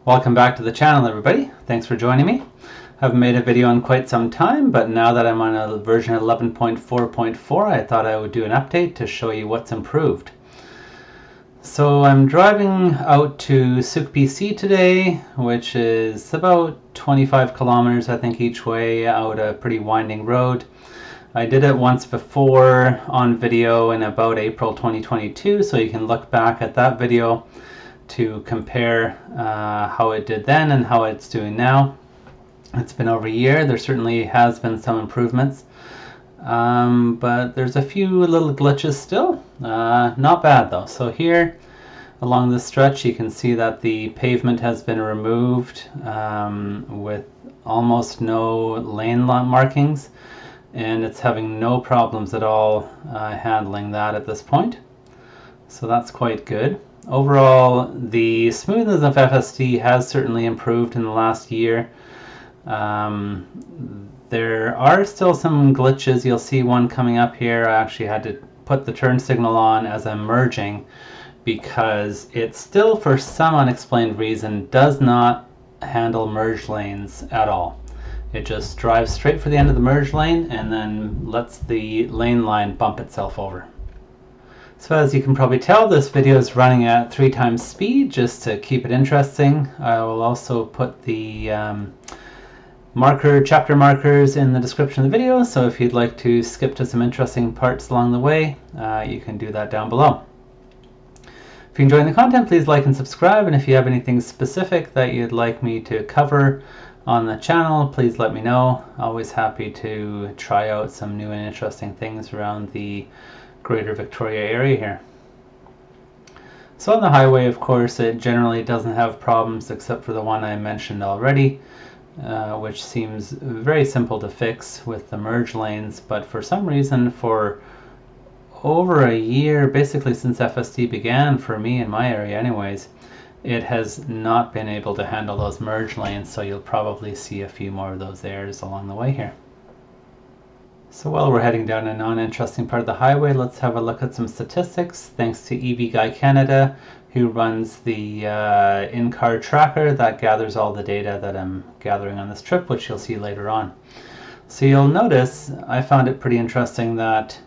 Welcome back to the channel, everybody. Thanks for joining me. I haven't made a video in quite some time, but now that I'm on a version 11.4.4, I thought I would do an update to show you what's improved. So I'm driving out to Sooke, BC today, which is about 25 kilometers, I think, each way out a pretty winding road. I did it once before on video in about April 2022, so you can look back at that video to compare how it did then and how it's doing now. It's been over a year. There certainly has been some improvements, but there's a few little glitches still. Not bad though. So here along this stretch you can see that the pavement has been removed with almost no lane markings, and it's having no problems at all handling that at this point. So that's quite good. Overall, the smoothness of FSD has certainly improved in the last year. There are still some glitches. You'll see one coming up here. I actually had to put the turn signal on as I'm merging because it still, for some unexplained reason, does not handle merge lanes at all. It just drives straight for the end of the merge lane and then lets the lane line bump itself over. So as you can probably tell, this video is running at 3 times speed just to keep it interesting. I will also put the chapter markers in the description of the video, so if you'd like to skip to some interesting parts along the way, you can do that down below. If you're enjoying the content, please like and subscribe, and if you have anything specific that you'd like me to cover on the channel, please let me know. Always happy to try out some new and interesting things around the Greater Victoria area here. So on the highway, of course, it generally doesn't have problems except for the one I mentioned already, which seems very simple to fix with the merge lanes, but for some reason for over a year, basically since FSD began, for me in my area anyways, it has not been able to handle those merge lanes, so you'll probably see a few more of those errors along the way here. So while we're heading down a non-interesting part of the highway, let's have a look at some statistics. Thanks to EVguyCanada, who runs the in-car tracker that gathers all the data that I'm gathering on this trip, which you'll see later on. So you'll notice, I found it pretty interesting that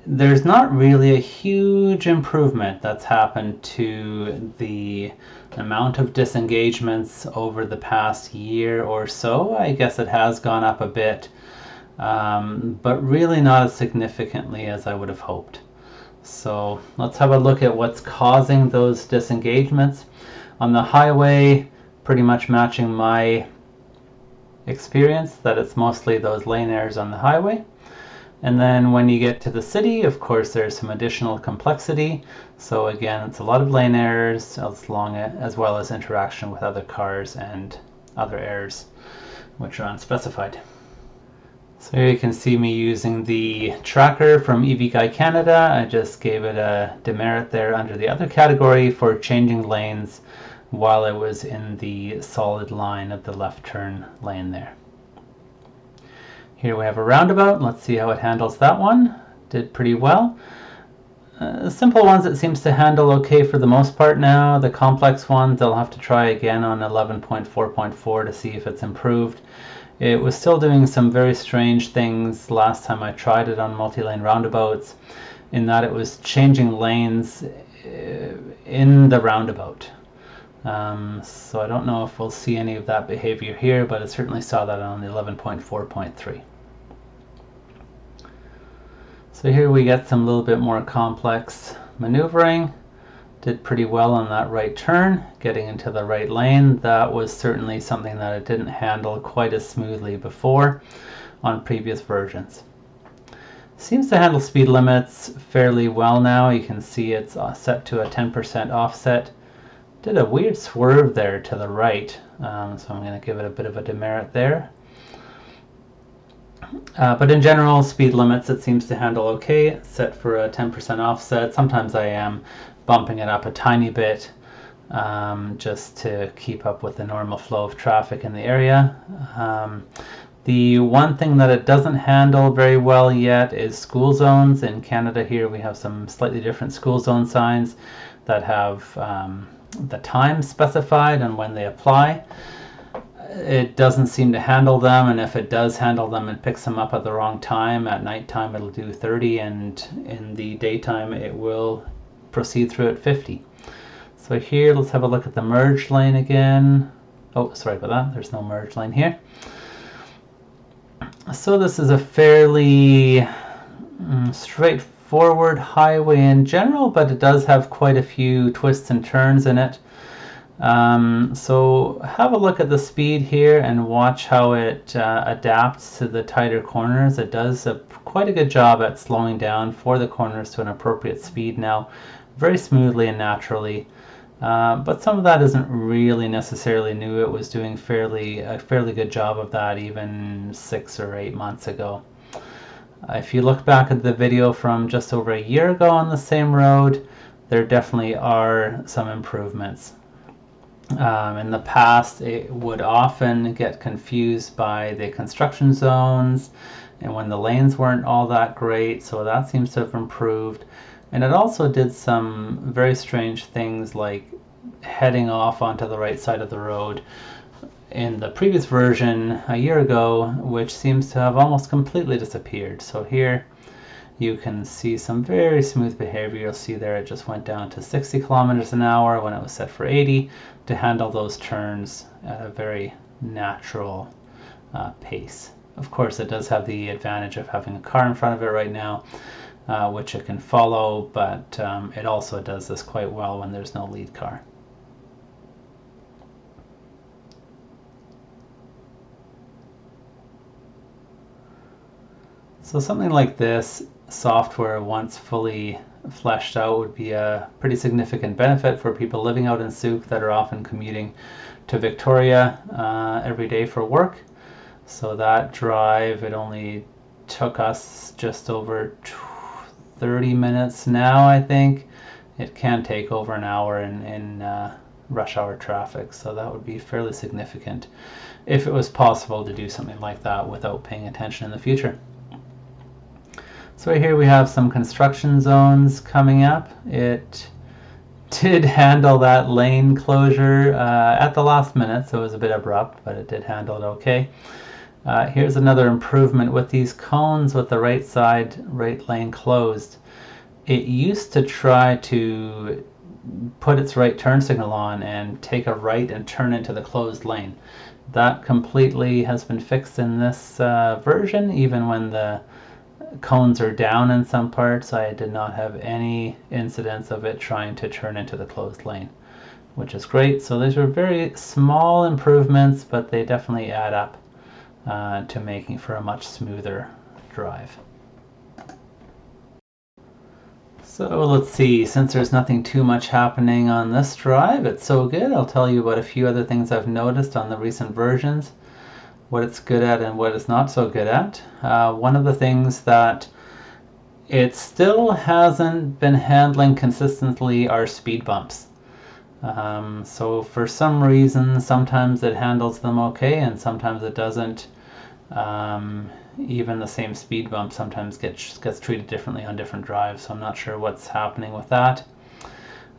there's not really a huge improvement that's happened to the amount of disengagements over the past year or so. I guess it has gone up a bit, but really not as significantly as I would have hoped. So let's have a look at what's causing those disengagements. On the highway, pretty much matching my experience, that it's mostly those lane errors on the highway. And then when you get to the city, of course, there's some additional complexity. So again, it's a lot of lane errors as well as interaction with other cars and other errors which are unspecified. So here you can see me using the tracker from EVguyCanada. I just gave it a demerit there under the other category for changing lanes while I was in the solid line of the left turn lane there. Here we have a roundabout. Let's see how it handles that one. Did pretty well. Simple ones it seems to handle okay for the most part now. The complex ones I'll have to try again on 11.4.4 to see if it's improved. It was still doing some very strange things last time I tried it on multi-lane roundabouts, in that it was changing lanes in the roundabout. So I don't know if we'll see any of that behavior here, but it certainly saw that on the 11.4.3. So here we get some little bit more complex maneuvering. Did pretty well on that right turn, getting into the right lane. That was certainly something that it didn't handle quite as smoothly before on previous versions. Seems to handle speed limits fairly well now. You can see it's set to a 10% offset. Did a weird swerve there to the right, so I'm going to give it a bit of a demerit there. But in general, speed limits it seems to handle okay. It's set for a 10% offset. Sometimes I am bumping it up a tiny bit just to keep up with the normal flow of traffic in the area. The one thing that it doesn't handle very well yet is school zones. In Canada here we have some slightly different school zone signs that have the time specified and when they apply. It doesn't seem to handle them, and if it does handle them and picks them up at the wrong time, at nighttime it'll do 30, and in the daytime it will proceed through at 50. So here, let's have a look at the merge lane again. Oh, sorry about that, there's no merge lane here. So this is a fairly straightforward highway in general, but it does have quite a few twists and turns in it. So have a look at the speed here and watch how it adapts to the tighter corners. It does quite a good job at slowing down for the corners to an appropriate speed now, very smoothly and naturally. But some of that isn't really necessarily new. It was doing a fairly good job of that even 6 or 8 months ago. If you look back at the video from just over a year ago on the same road, there definitely are some improvements. In the past, it would often get confused by the construction zones and when the lanes weren't all that great, so that seems to have improved. And it also did some very strange things like heading off onto the right side of the road in the previous version a year ago, which seems to have almost completely disappeared. So here you can see some very smooth behavior. You'll see there it just went down to 60 kilometers an hour when it was set for 80 to handle those turns at a very natural pace. Of course, it does have the advantage of having a car in front of it right now, which it can follow, but it also does this quite well when there's no lead car. So something like this software, once fully fleshed out, would be a pretty significant benefit for people living out in Sooke that are often commuting to Victoria every day for work. So that drive, it only took us just over 30 minutes now, I think. It can take over an hour in rush hour traffic, so that would be fairly significant if it was possible to do something like that without paying attention in the future. So right here we have some construction zones coming up. It did handle that lane closure at the last minute, so it was a bit abrupt, but it did handle it okay. Here's another improvement with these cones with the right lane closed. It used to try to put its right turn signal on and take a right and turn into the closed lane. That completely has been fixed in this version. Even when the cones are down in some parts, I did not have any incidents of it trying to turn into the closed lane, which is great. So these are very small improvements, but they definitely add up to making for a much smoother drive. So let's see, since there's nothing too much happening on this drive, it's so good, I'll tell you about a few other things I've noticed on the recent versions, what it's good at and what it's not so good at. One of the things that it still hasn't been handling consistently are speed bumps. So for some reason, sometimes it handles them okay and sometimes it doesn't. Even the same speed bump sometimes gets treated differently on different drives, so I'm not sure what's happening with that.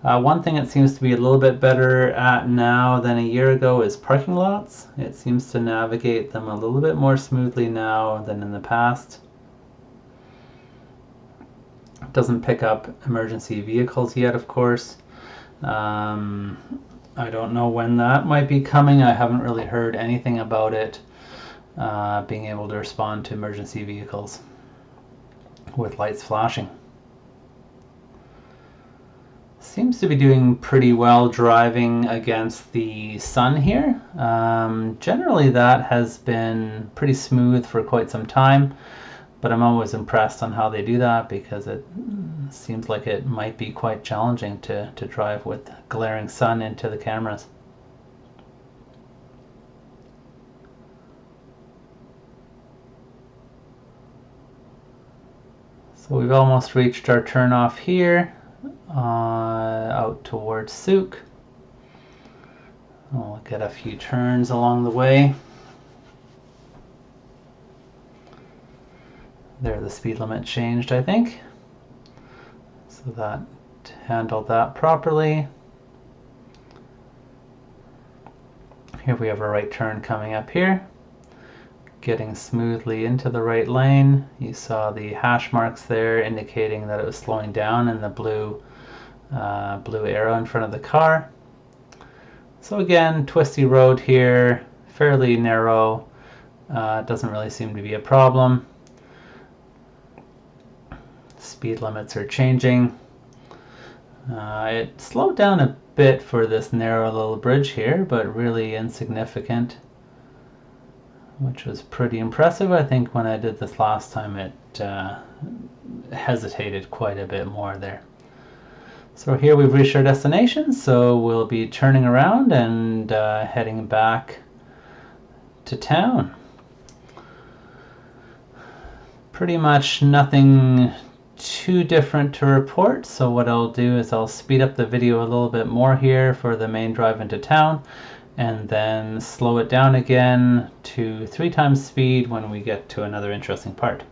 One thing it seems to be a little bit better at now than a year ago is parking lots. It seems to navigate them a little bit more smoothly now than in the past. It doesn't pick up emergency vehicles yet, of course. I don't know when that might be coming. I haven't really heard anything about it being able to respond to emergency vehicles with lights flashing. Seems to be doing pretty well driving against the sun here. Generally that has been pretty smooth for quite some time, but I'm always impressed on how they do that because it seems like it might be quite challenging to drive with glaring sun into the cameras. So we've almost reached our turnoff here, out towards Sooke. We'll get a few turns along the way. There, the speed limit changed, I think. So that handled that properly. Here we have a right turn coming up here, getting smoothly into the right lane. You saw the hash marks there indicating that it was slowing down and the blue arrow in front of the car. So again, twisty road here, fairly narrow, doesn't really seem to be a problem. Speed limits are changing. It slowed down a bit for this narrow little bridge here, but really insignificant, which was pretty impressive. I think when I did this last time it hesitated quite a bit more there. So here we've reached our destination, so we'll be turning around and heading back to town. Pretty much nothing too different to report, so what I'll do is I'll speed up the video a little bit more here for the main drive into town, and then slow it down again to 3 times speed when we get to another interesting part.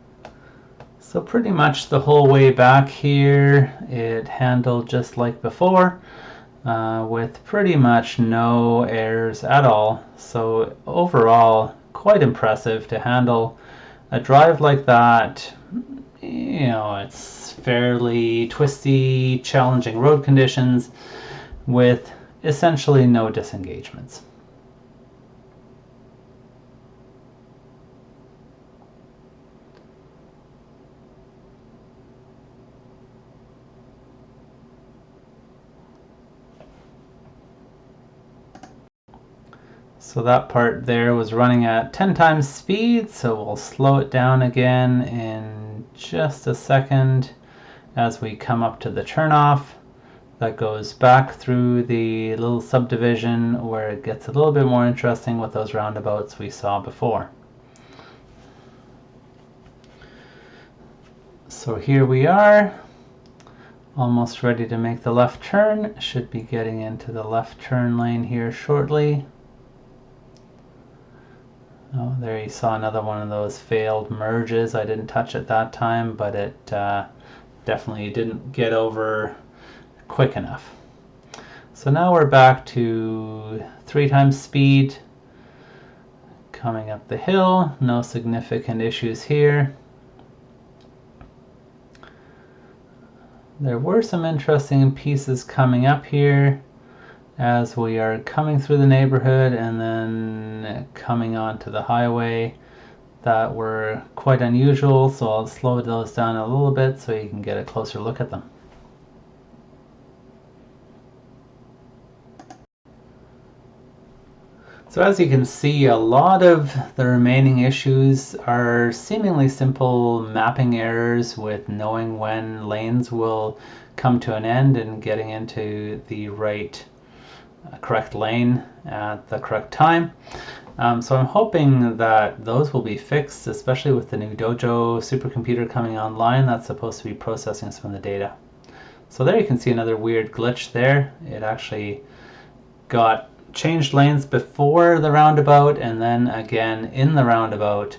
So pretty much the whole way back here it handled just like before, with pretty much no errors at all. So overall quite impressive to handle a drive like that. You know, it's fairly twisty, challenging road conditions with essentially no disengagements. So that part there was running at 10 times speed, so we'll slow it down again in just a second as we come up to the turnoff. That goes back through the little subdivision where it gets a little bit more interesting with those roundabouts we saw before. So here we are, almost ready to make the left turn. Should be getting into the left turn lane here shortly. Oh, there you saw another one of those failed merges. I didn't touch it that time, but it definitely didn't get over quick enough. So now we're back to 3 times speed. Coming up the hill, no significant issues here. There were some interesting pieces coming up here as we are coming through the neighborhood and then coming onto the highway that were quite unusual, so I'll slow those down a little bit so you can get a closer look at them. So as you can see, a lot of the remaining issues are seemingly simple mapping errors with knowing when lanes will come to an end and getting into the correct lane at the correct time. So I'm hoping that those will be fixed, especially with the new Dojo supercomputer coming online that's supposed to be processing some of the data. So there you can see another weird glitch there. It actually got changed lanes before the roundabout and then again in the roundabout.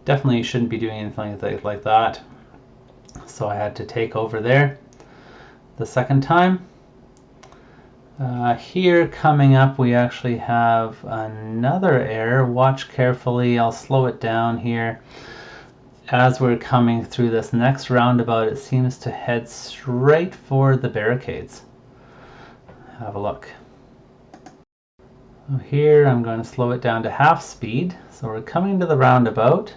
Definitely shouldn't be doing anything like that. So I had to take over there the second time. Here coming up we actually have another error. Watch carefully, I'll slow it down here. As we're coming through this next roundabout, it seems to head straight for the barricades. Have a look. Here I'm going to slow it down to half speed. So we're coming to the roundabout.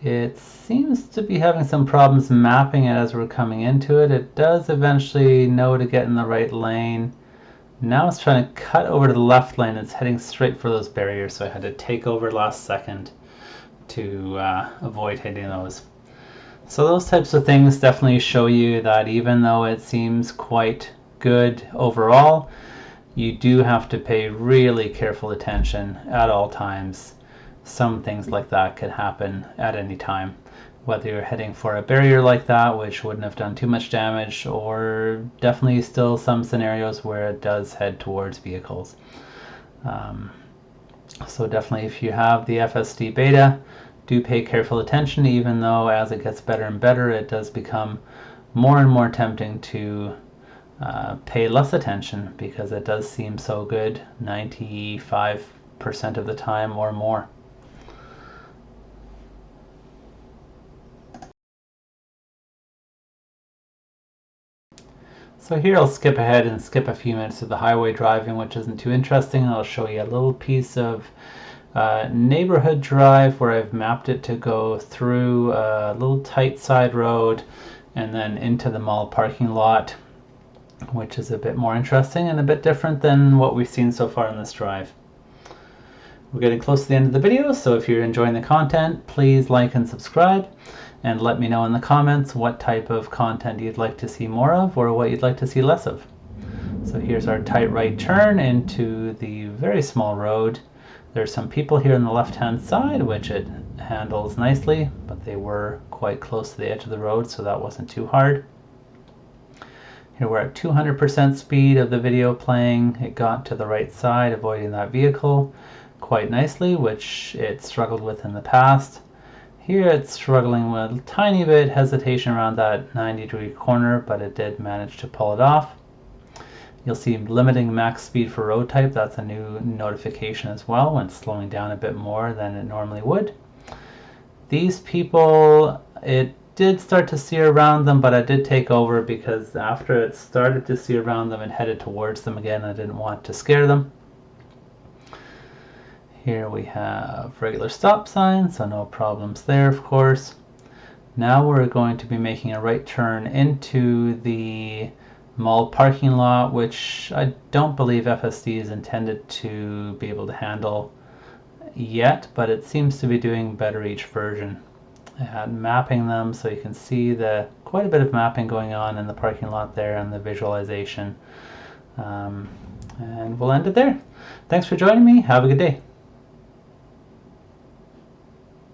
It seems to be having some problems mapping it as we're coming into it. It does eventually know to get in the right lane. Now it's trying to cut over to the left lane. It's heading straight for those barriers, so I had to take over last second to avoid hitting those. So those types of things definitely show you that even though it seems quite good overall, you do have to pay really careful attention at all times. Some things like that could happen at any time, whether you're heading for a barrier like that, which wouldn't have done too much damage, or definitely still some scenarios where it does head towards vehicles. So definitely if you have the FSD beta, do pay careful attention, even though as it gets better and better, it does become more and more tempting to pay less attention because it does seem so good 95% of the time or more. So here I'll skip ahead and skip a few minutes of the highway driving, which isn't too interesting. I'll show you a little piece of neighborhood drive where I've mapped it to go through a little tight side road and then into the mall parking lot, which is a bit more interesting and a bit different than what we've seen so far in this drive. We're getting close to the end of the video, so if you're enjoying the content, please like and subscribe, and let me know in the comments what type of content you'd like to see more of or what you'd like to see less of. So here's our tight right turn into the very small road. There's some people here on the left-hand side, which it handles nicely, but they were quite close to the edge of the road, so that wasn't too hard. Here we're at 200% speed of the video playing. It got to the right side, avoiding that vehicle quite nicely, which it struggled with in the past. Here it's struggling with a tiny bit hesitation around that 90-degree corner, but it did manage to pull it off. You'll see limiting max speed for road type. That's a new notification as well when slowing down a bit more than it normally would. These people, it did start to see around them, but I did take over because after it started to see around them, it headed towards them again. I didn't want to scare them. Here we have regular stop signs, so no problems there, of course. Now we're going to be making a right turn into the mall parking lot, which I don't believe FSD is intended to be able to handle yet, but it seems to be doing better each version. And mapping them so you can see quite a bit of mapping going on in the parking lot there and the visualization. And we'll end it there. Thanks for joining me. Have a good day.